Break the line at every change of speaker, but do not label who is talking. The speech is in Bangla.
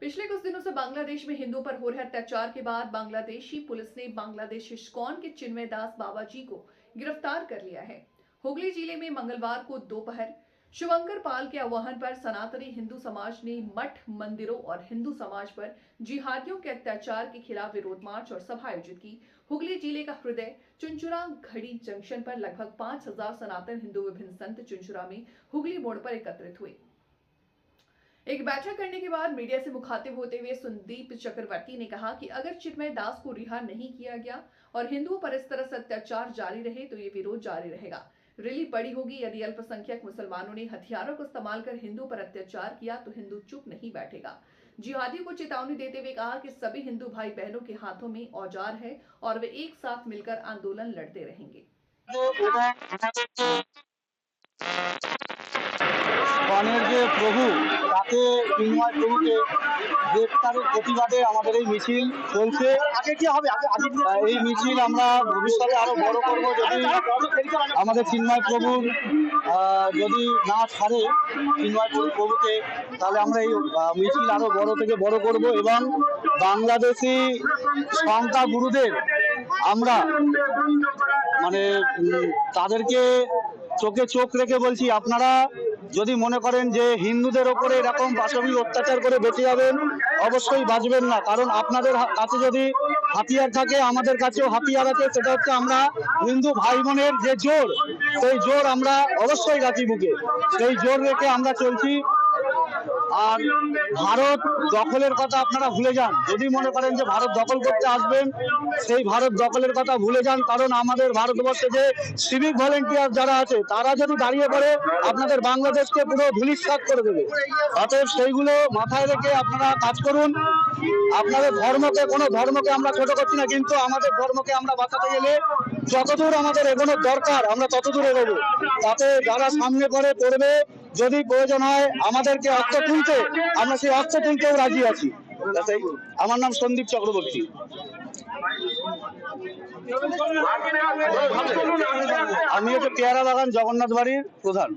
पिछले कुछ दिनों से बांग्लादेश में हिंदुओं पर हो रहे अत्याचार के बाद बांग्लादेशी पुलिस ने बांग्लादेश इस्कॉन के चिन्मय दास बाबा जी को गिरफ्तार कर लिया है। हुगली जिले में मंगलवार को दोपहर शिवंकर पाल के आह्वान पर सनातनी हिंदू समाज ने मठ, मंदिरों और हिंदू समाज पर जिहादियों के अत्याचार के खिलाफ विरोध मार्च और सभा आयोजित की। हुगली जिले का हृदय चुनचुरा घड़ी जंक्शन पर लगभग 5000 सनातन हिंदू विभिन्न संत चुनचुरा में हुगली मोड़ पर एकत्रित हुए। एक बैठक करने के बाद मीडिया से मुखातिब होते हुए संदीप चक्रवर्ती ने कहा कि अगर चिन्मय दास को रिहा नहीं किया गया और हिंदुओं पर इस तरह से अत्याचार जारी रहे तो ये विरोध जारी रहेगा। रैली बड़ी होगी। यदि अल्पसंख्यक मुसलमानों ने हथियारों को इस्तेमाल कर हिंदुओं पर अत्याचार किया तो हिंदू चुप नहीं बैठेगा। जिहादियों को चेतावनी देते हुए कहा कि सभी हिंदू भाई बहनों के हाथों में औजार है और वे एक साथ मिलकर आंदोलन लड़ते रहेंगे।
গণের যে প্রভু তাকে চিন্ময় প্রভুকে গ্রেফতারের প্রতিবাদে আমাদের এই মিছিল চলছে। এই মিছিল আমরা ভবিষ্যতে আরো বড় করব যদি আমাদের চিন্ময় প্রভুর যদি না ছাড়ে চিন্ময় প্রভুকে, তাহলে আমরা এই মিছিল আরো বড় থেকে বড় করব এবং বাংলাদেশি সংখ্যা গুরুদের আমরা মানে তাদেরকে চোখে চোখ রেখে বলছি, আপনারা যদি মনে করেন যে হিন্দুদের ওপরে এরকম পাশবিক অত্যাচার করে বেঁচে যাবেন, অবশ্যই বাঁচবেন না। কারণ আপনাদের কাছে যদি হাতিয়ার থাকে, আমাদের কাছেও হাতিয়ার আছে। সেটা হচ্ছে আমরা হিন্দু ভাই বোনের যে জোর, সেই জোর আমরা অবশ্যই রাখি বুকে, সেই জোর রেখে আমরা চলছি। আর ভারত দখলের কথা আপনারা ভুলে যান। যদি মনে করেন যে ভারত দখল করতে আসবেন, সেই ভারত দখলের কথা ভুলে যান। কারণ আমাদের ভারতবর্ষে যে সিভিক ভলেন্টিয়ার যারা আছে, তারা যদি দাঁড়িয়ে পড়ে আপনাদের বাংলাদেশকে পুরো ধূলিসাৎ করে দেবে। অতএব সেইগুলো মাথায় রেখে আপনারা কাজ করুন। আপনাদের ধর্মকে, কোনো ধর্মকে আমরা ছোট করছি না, কিন্তু আমাদের ধর্মকে আমরা বাঁচাতে গেলে যতদূর আমাদের এগোনোর দরকার আমরা ততদূর এগোবো। তাতে যারা সামনে পড়বে, যদি প্রয়োজন হয় আমাদেরকে অস্ত্র তুলতে, আমরা সেই অস্ত্র তুলতেও রাজি আছি। আমার নাম সন্দীপ চক্রবর্তী। আমি হচ্ছে পেয়ারা বাগান জগন্নাথ বাড়ির প্রধান।